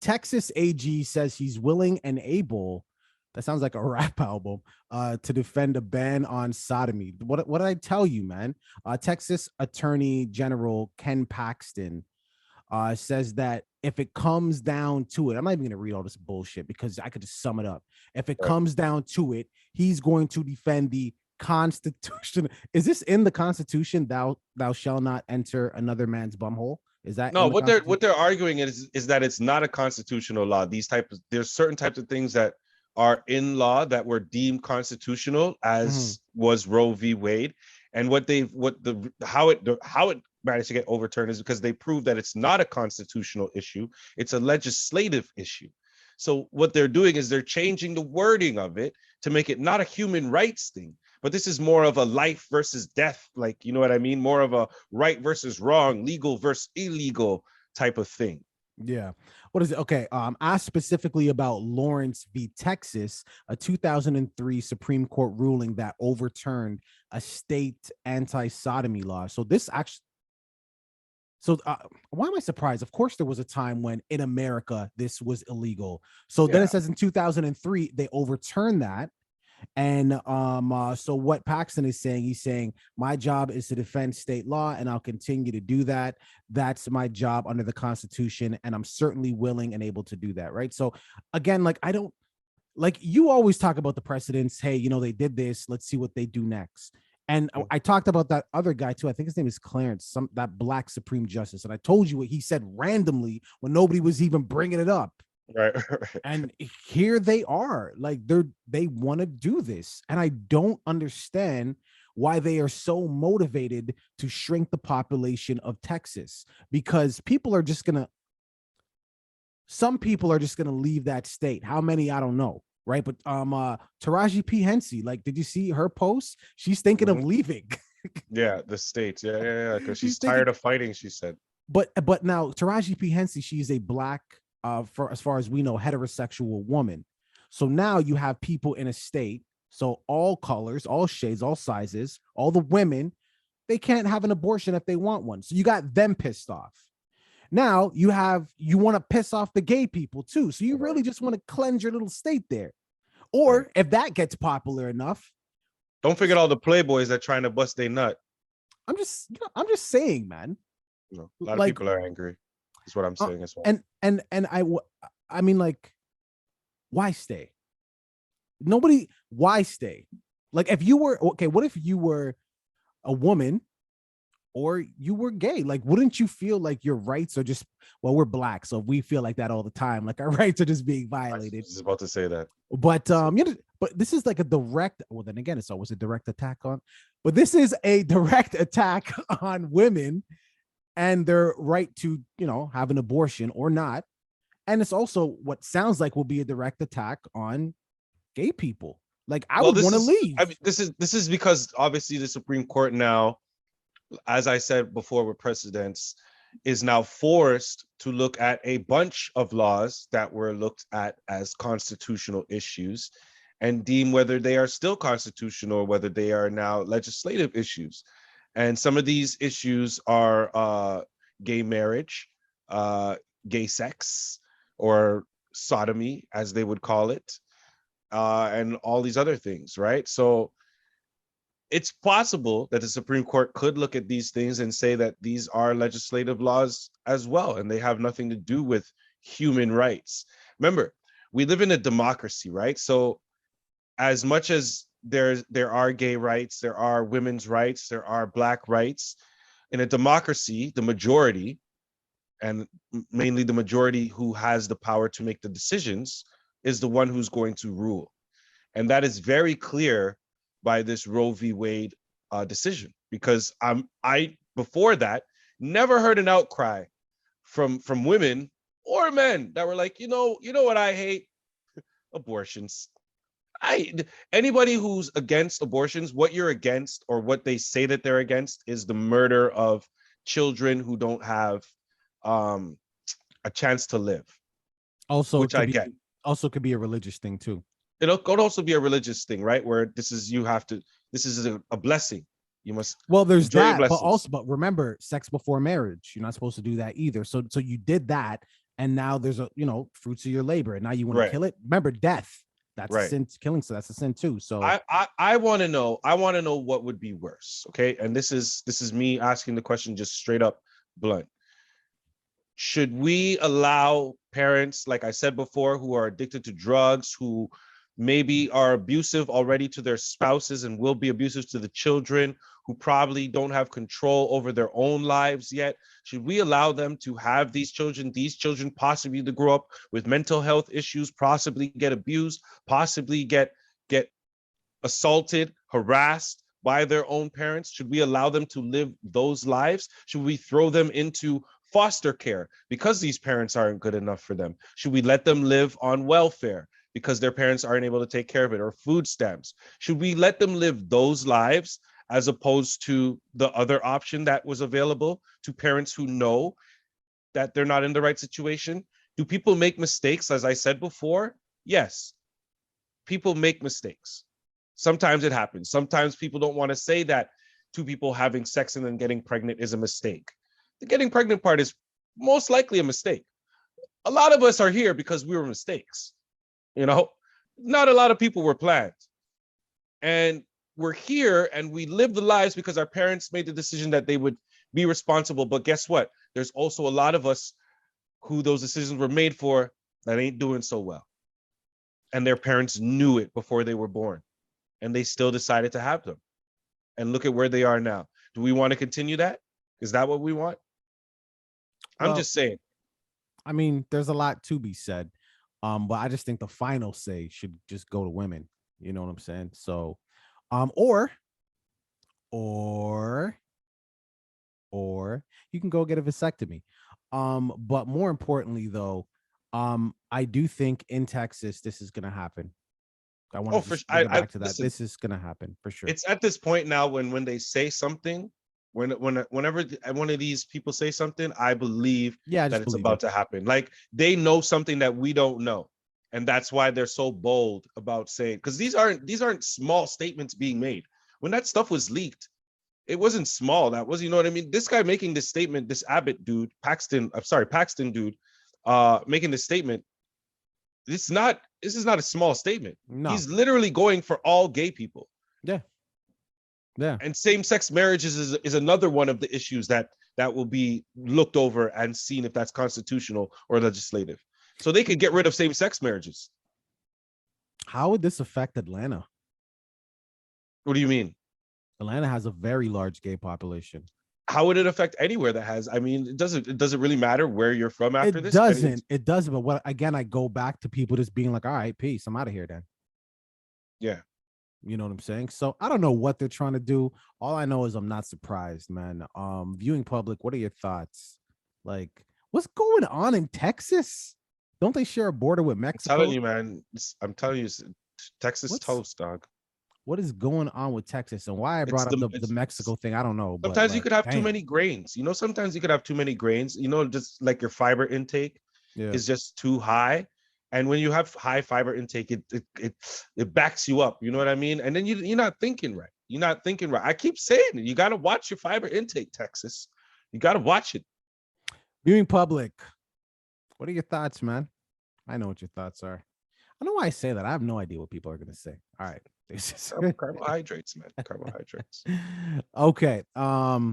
Texas AG says he's willing and able. That sounds like a rap album. To defend a ban on sodomy. What did I tell you, man? Texas Attorney General Ken Paxton says that if it comes down to it, I'm not even going to read all this bullshit because I could just sum it up. If it comes down to it, he's going to defend the Constitution. Is this in the Constitution? Thou shalt not enter another man's bumhole. Is that No, in the Constitution? what they're arguing is that it's not a constitutional law. There's certain types of things that are in law that were deemed constitutional, as was Roe v. Wade, and how it managed to get overturned is because they proved that it's not a constitutional issue; it's a legislative issue. So what they're doing is they're changing the wording of it to make it not a human rights thing, but this is more of a life versus death, like, you know what I mean? More of a right versus wrong, legal versus illegal type of thing. Yeah. What is it? Okay. Asked specifically about Lawrence v. Texas, a 2003 Supreme Court ruling that overturned a state anti-sodomy law. So this actually, why am I surprised? Of course, there was a time when in America this was illegal. So then it says in 2003 they overturned that. And so what Paxton is saying, he's saying, my job is to defend state law, and I'll continue to do that. That's my job under the Constitution, and I'm certainly willing and able to do that, right? So again, like, I don't, like, you always talk about the precedents. Hey, they did this. Let's see what they do next. And I talked about that other guy too. I think his name is Clarence, that black Supreme Justice. And I told you what he said randomly when nobody was even bringing it up. Right. And here they are, like they want to do this. And I don't understand why they are so motivated to shrink the population of Texas, because some people are just going to leave that state. How many? I don't know. Right. But Taraji P. Henson, like, did you see her post? She's thinking of leaving. Yeah, the states. Yeah. Because she's tired of fighting, she said. But now Taraji P. Henson, she's a black, for as far as we know, heterosexual woman. So now you have people in a state, so all colors, all shades, all sizes, all the women, they can't have an abortion if they want one. So you got them pissed off. Now you want to piss off the gay people too. So you really just want to cleanse your little state there. Or if that gets popular enough, don't forget all the playboys that trying to bust their nut. I'm just saying, man. A lot of people are angry. Is what I'm saying as well. And I mean, like, why stay? Why stay? Like, if you were, okay, what if you were a woman or you were gay? Like, wouldn't you feel like your rights are just, well, we're black, so we feel like that all the time. Like, our rights are just being violated. I was about to say that. But but this is like a direct, well, then again, it's always a direct attack on, but this is a direct attack on women and their right to, have an abortion or not. And it's also what sounds like will be a direct attack on gay people. Like, I would want to leave. I mean, this is because obviously the Supreme Court now, as I said before with precedents, is now forced to look at a bunch of laws that were looked at as constitutional issues and deem whether they are still constitutional or whether they are now legislative issues. And some of these issues are gay marriage, gay sex, or sodomy, as they would call it, and all these other things, right? So it's possible that the Supreme Court could look at these things and say that these are legislative laws as well, and they have nothing to do with human rights. Remember, we live in a democracy, right? So as much as there are gay rights, there are women's rights, there are black rights. In a democracy, the majority, and mainly the majority who has the power to make the decisions, is the one who's going to rule. And that is very clear by this Roe v. Wade decision, because I before that never heard an outcry from women or men that were like, you know what I hate? Abortions. Anybody who's against abortions, what you're against or what they say that they're against is the murder of children who don't have a chance to live. Also, which I get. Also could be a religious thing too. It could also be a religious thing, right? Where this is a blessing. You must. Well, there's that, but remember, sex before marriage. You're not supposed to do that either. So you did that, and now there's fruits of your labor, and now you want to Right. kill it. Remember, death. That's a Right. sin. Killing, so that's a sin too. So I want to know. I want to know what would be worse. Okay, and this is me asking the question just straight up, blunt. Should we allow parents, like I said before, who are addicted to drugs, who maybe are abusive already to their spouses and will be abusive to the children, who probably don't have control over their own lives yet? Should we allow them to have these children possibly to grow up with mental health issues, possibly get abused, possibly get assaulted, harassed by their own parents? Should we allow them to live those lives? Should we throw them into foster care because these parents aren't good enough for them? Should we let them live on welfare because their parents aren't able to take care of it, or food stamps? Should we let them live those lives as opposed to the other option that was available to parents who know that they're not in the right situation? Do people make mistakes? As I said before, yes, people make mistakes. Sometimes it happens. Sometimes people don't want to say that two people having sex and then getting pregnant is a mistake. The getting pregnant part is most likely a mistake. A lot of us are here because we were mistakes. Not a lot of people were planned. And we're here and we live the lives because our parents made the decision that they would be responsible. But guess what? There's also a lot of us who those decisions were made for that ain't doing so well. And their parents knew it before they were born, and they still decided to have them. And look at where they are now. Do we want to continue that? Is that what we want? I'm just saying. I mean, there's a lot to be said. But I just think the final say should just go to women. You know what I'm saying? So, or you can go get a vasectomy. But more importantly, though, I do think in Texas this is gonna happen. I want to bring it back to that. Listen, this is gonna happen for sure. It's at this point now when they say something, whenever one of these people say something, I believe that it's about to happen. Like, they know something that we don't know, and that's why they're so bold about saying. Because these aren't small statements being made. When that stuff was leaked, it wasn't small. That was, you know what I mean? This guy making this statement, this Abbott dude, Paxton dude, making this statement. This is not a small statement. No. He's literally going for all gay people. Yeah. Yeah. And same-sex marriages is another one of the issues that will be looked over and seen if that's constitutional or legislative. So they could get rid of same-sex marriages. How would this affect Atlanta? What do you mean? Atlanta has a very large gay population. How would it affect anywhere that has? I mean, it doesn't really matter where you're from after this. It doesn't. But what, again, I go back to people just being like, all right, peace, I'm out of here then. Yeah. You know what I'm saying? So I don't know what they're trying to do. All I know is I'm not surprised, man. Viewing public, what are your thoughts? Like, what's going on in Texas? Don't they share a border with Mexico? I'm telling you, man. I'm telling you, Texas toast, dog. What is going on with Texas, and why I brought up the Mexico thing? I don't know. Sometimes you could have too many grains. Sometimes you could have too many grains. Just like your fiber intake is just too high. And when you have high fiber intake, it backs you up. You know what I mean? And then you're not thinking right. You're not thinking right. I keep saying it. You got to watch your fiber intake, Texas. You got to watch it. Viewing public, what are your thoughts, man? I know what your thoughts are. I don't know why I say that. I have no idea what people are going to say. All right. Carbohydrates, man. Carbohydrates. Okay.